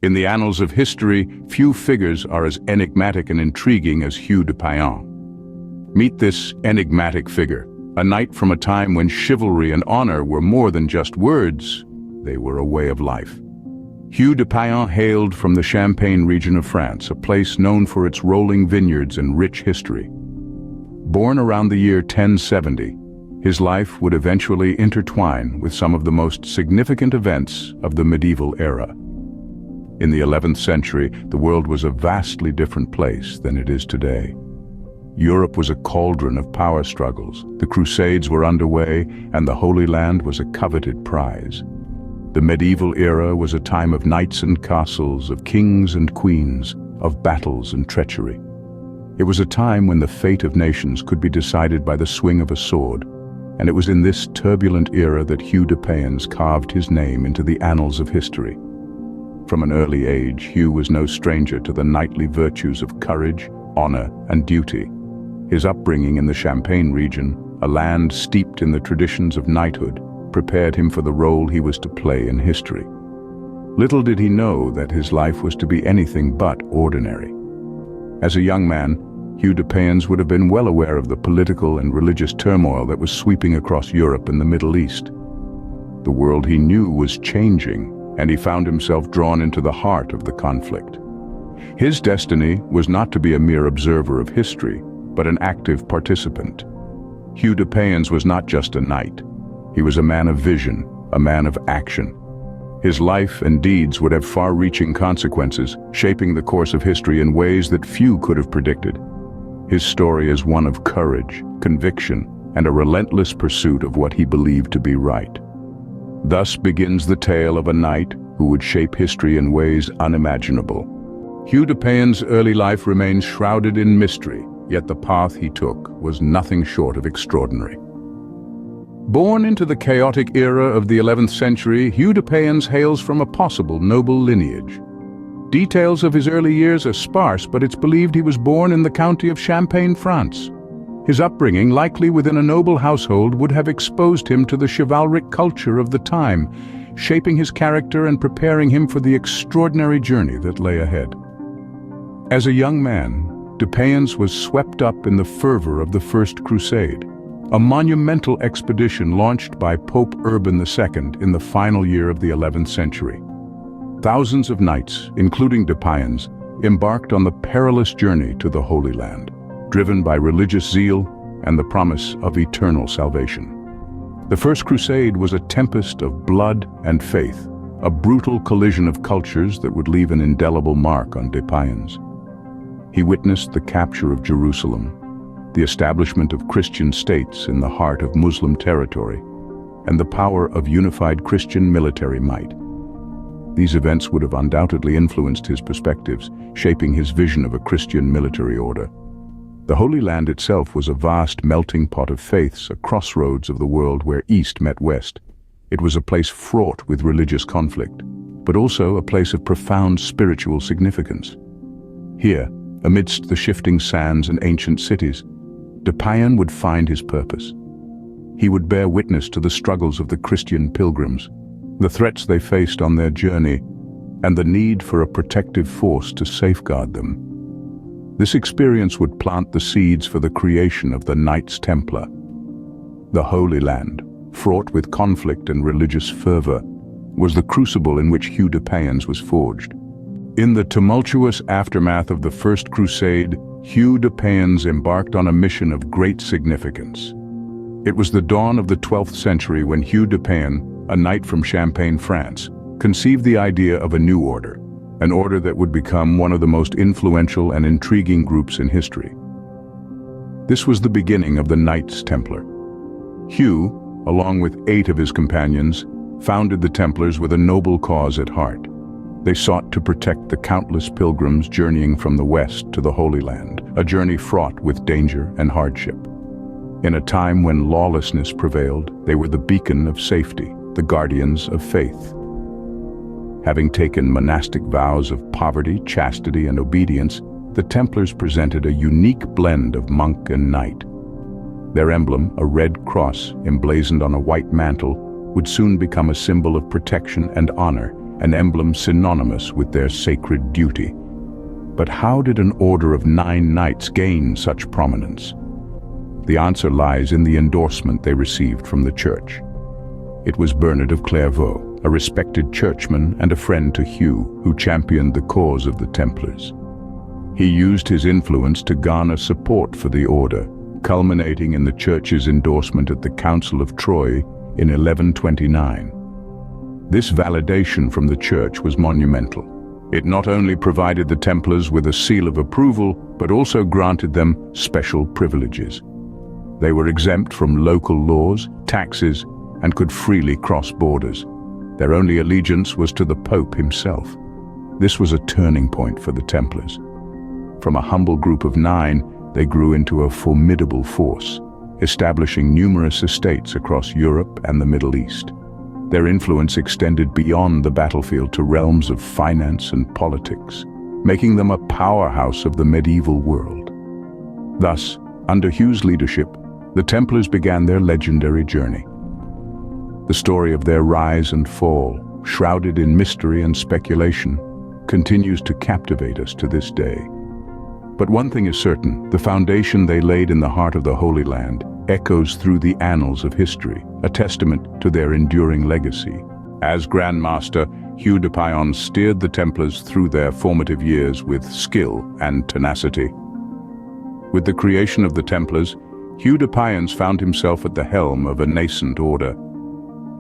In the annals of history, few figures are as enigmatic and intriguing as Hugh de Payens. Meet this enigmatic figure, a knight from a time when chivalry and honor were more than just words, they were a way of life. Hugh de Payens hailed from the Champagne region of France, a place known for its rolling vineyards and rich history. Born around the year 1070, his life would eventually intertwine with some of the most significant events of the medieval era. In the 11th century, the world was a vastly different place than it is today. Europe was a cauldron of power struggles, the Crusades were underway, and the Holy Land was a coveted prize. The medieval era was a time of knights and castles, of kings and queens, of battles and treachery. It was a time when the fate of nations could be decided by the swing of a sword, and it was in this turbulent era that Hugh de Payens carved his name into the annals of history. From an early age, Hugh was no stranger to the knightly virtues of courage, honor, and duty. His upbringing in the Champagne region, a land steeped in the traditions of knighthood, prepared him for the role he was to play in history. Little did he know that his life was to be anything but ordinary. As a young man, Hugh de Payens would have been well aware of the political and religious turmoil that was sweeping across Europe and the Middle East. The world he knew was changing, and he found himself drawn into the heart of the conflict. His destiny was not to be a mere observer of history, but an active participant. Hugh de Payens was not just a knight. He was a man of vision, a man of action. His life and deeds would have far-reaching consequences, shaping the course of history in ways that few could have predicted. His story is one of courage, conviction, and a relentless pursuit of what he believed to be right. Thus begins the tale of a knight who would shape history in ways unimaginable. Hugh de Payens' early life remains shrouded in mystery, yet the path he took was nothing short of extraordinary. Born into the chaotic era of the 11th century, Hugh de Payens hails from a possible noble lineage. Details of his early years are sparse, but it's believed he was born in the county of Champagne, France. His upbringing, likely within a noble household, would have exposed him to the chivalric culture of the time, shaping his character and preparing him for the extraordinary journey that lay ahead. As a young man, de Payens was swept up in the fervor of the First Crusade, a monumental expedition launched by Pope Urban II in the final year of the 11th century. Thousands of knights, including de Payens, embarked on the perilous journey to the Holy Land, driven by religious zeal and the promise of eternal salvation. The First Crusade was a tempest of blood and faith, a brutal collision of cultures that would leave an indelible mark on de Payens. He witnessed the capture of Jerusalem, the establishment of Christian states in the heart of Muslim territory, and the power of unified Christian military might. These events would have undoubtedly influenced his perspectives, shaping his vision of a Christian military order. The Holy Land itself was a vast melting pot of faiths, a crossroads of the world where East met West. It was a place fraught with religious conflict, but also a place of profound spiritual significance. Here, amidst the shifting sands and ancient cities, de Payens would find his purpose. He would bear witness to the struggles of the Christian pilgrims, the threats they faced on their journey, and the need for a protective force to safeguard them. This experience would plant the seeds for the creation of the Knights Templar. The Holy Land, fraught with conflict and religious fervor, was the crucible in which Hugh de Payens was forged. In the tumultuous aftermath of the First Crusade, Hugh de Payens embarked on a mission of great significance. It was the dawn of the 12th century when Hugh de Payens, a knight from Champagne, France, conceived the idea of a new order, an order that would become one of the most influential and intriguing groups in history. This was the beginning of the Knights Templar. Hugh, along with 8 of his companions, founded the Templars with a noble cause at heart. They sought to protect the countless pilgrims journeying from the West to the Holy Land, a journey fraught with danger and hardship. In a time when lawlessness prevailed, they were the beacon of safety, the guardians of faith. Having taken monastic vows of poverty, chastity, and obedience, the Templars presented a unique blend of monk and knight. Their emblem, a red cross emblazoned on a white mantle, would soon become a symbol of protection and honor, an emblem synonymous with their sacred duty. But how did an order of 9 knights gain such prominence? The answer lies in the endorsement they received from the church. It was Bernard of Clairvaux, a respected churchman and a friend to Hugh, who championed the cause of the Templars. He used his influence to garner support for the order, culminating in the church's endorsement at the Council of Troyes in 1129. This validation from the church was monumental. It not only provided the Templars with a seal of approval, but also granted them special privileges. They were exempt from local laws, taxes, and could freely cross borders. Their only allegiance was to the Pope himself. This was a turning point for the Templars. From a humble group of 9, they grew into a formidable force, establishing numerous estates across Europe and the Middle East. Their influence extended beyond the battlefield to realms of finance and politics, making them a powerhouse of the medieval world. Thus, under Hugh's leadership, the Templars began their legendary journey. The story of their rise and fall, shrouded in mystery and speculation, continues to captivate us to this day. But one thing is certain, the foundation they laid in the heart of the Holy Land echoes through the annals of history, a testament to their enduring legacy. As Grand Master, Hugh de Payens steered the Templars through their formative years with skill and tenacity. With the creation of the Templars, Hugh de Payens found himself at the helm of a nascent order.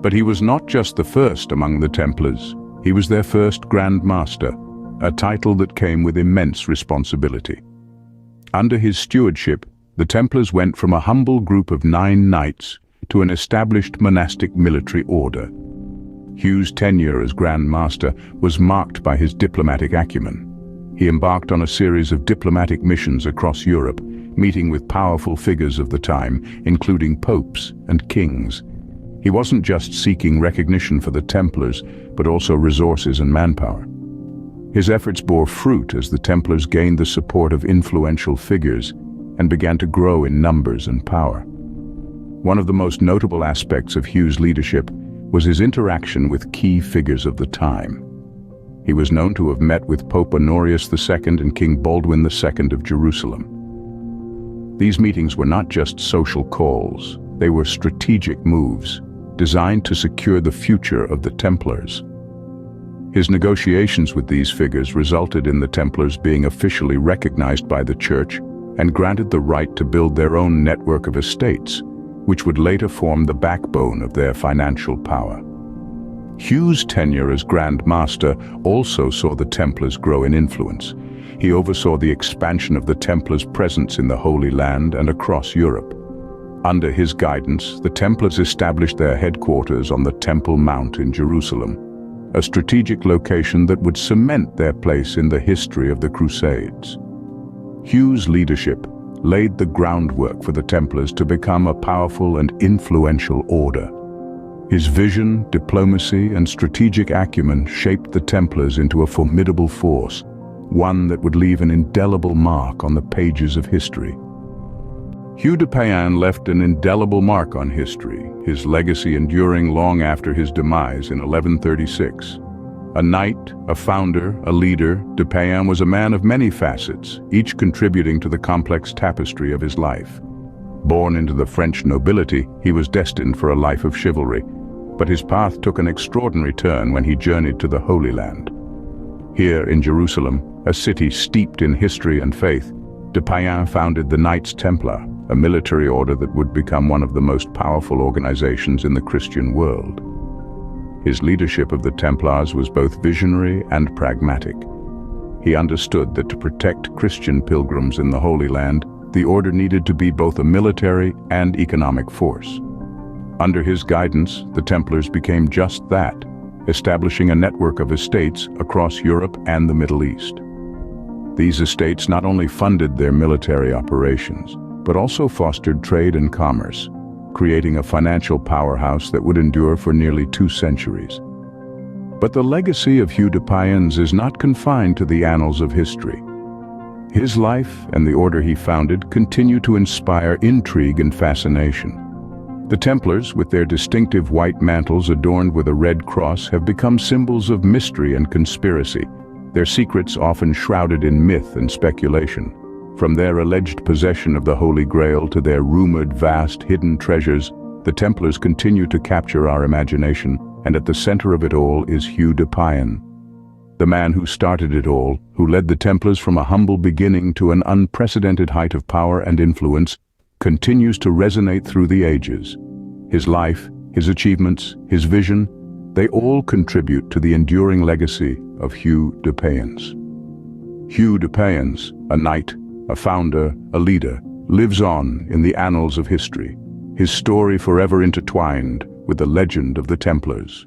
But he was not just the first among the Templars, he was their first Grand Master, a title that came with immense responsibility. Under his stewardship, the Templars went from a humble group of 9 knights to an established monastic military order. Hugh's tenure as Grand Master was marked by his diplomatic acumen. He embarked on a series of diplomatic missions across Europe, meeting with powerful figures of the time, including popes and kings. He wasn't just seeking recognition for the Templars, but also resources and manpower. His efforts bore fruit as the Templars gained the support of influential figures and began to grow in numbers and power. One of the most notable aspects of Hugh's leadership was his interaction with key figures of the time. He was known to have met with Pope Honorius II and King Baldwin II of Jerusalem. These meetings were not just social calls, they were strategic moves designed to secure the future of the Templars. His negotiations with these figures resulted in the Templars being officially recognized by the Church and granted the right to build their own network of estates, which would later form the backbone of their financial power. Hugh's tenure as Grand Master also saw the Templars grow in influence. He oversaw the expansion of the Templars' presence in the Holy Land and across Europe. Under his guidance, the Templars established their headquarters on the Temple Mount in Jerusalem, a strategic location that would cement their place in the history of the Crusades. Hugh's leadership laid the groundwork for the Templars to become a powerful and influential order. His vision, diplomacy, and strategic acumen shaped the Templars into a formidable force, one that would leave an indelible mark on the pages of history. Hugh de Payens left an indelible mark on history, his legacy enduring long after his demise in 1136. A knight, a founder, a leader, de Payens was a man of many facets, each contributing to the complex tapestry of his life. Born into the French nobility, he was destined for a life of chivalry, but his path took an extraordinary turn when he journeyed to the Holy Land. Here in Jerusalem, a city steeped in history and faith, de Payens founded the Knights Templar, a military order that would become one of the most powerful organizations in the Christian world. His leadership of the Templars was both visionary and pragmatic. He understood that to protect Christian pilgrims in the Holy Land, the order needed to be both a military and economic force. Under his guidance, the Templars became just that, establishing a network of estates across Europe and the Middle East. These estates not only funded their military operations, but also fostered trade and commerce, creating a financial powerhouse that would endure for nearly 2 centuries. But the legacy of Hugh de Payens is not confined to the annals of history. His life and the order he founded continue to inspire intrigue and fascination. The Templars, with their distinctive white mantles adorned with a red cross, have become symbols of mystery and conspiracy, their secrets often shrouded in myth and speculation. From their alleged possession of the Holy Grail to their rumored vast hidden treasures, the Templars continue to capture our imagination, and at the center of it all is Hugh de Payens, the man who started it all, who led the Templars from a humble beginning to an unprecedented height of power and influence, continues to resonate through the ages. His life, his achievements, his vision, they all contribute to the enduring legacy of Hugh de Payens. Hugh de Payens, a knight, a founder, a leader, lives on in the annals of history, his story forever intertwined with the legend of the Templars.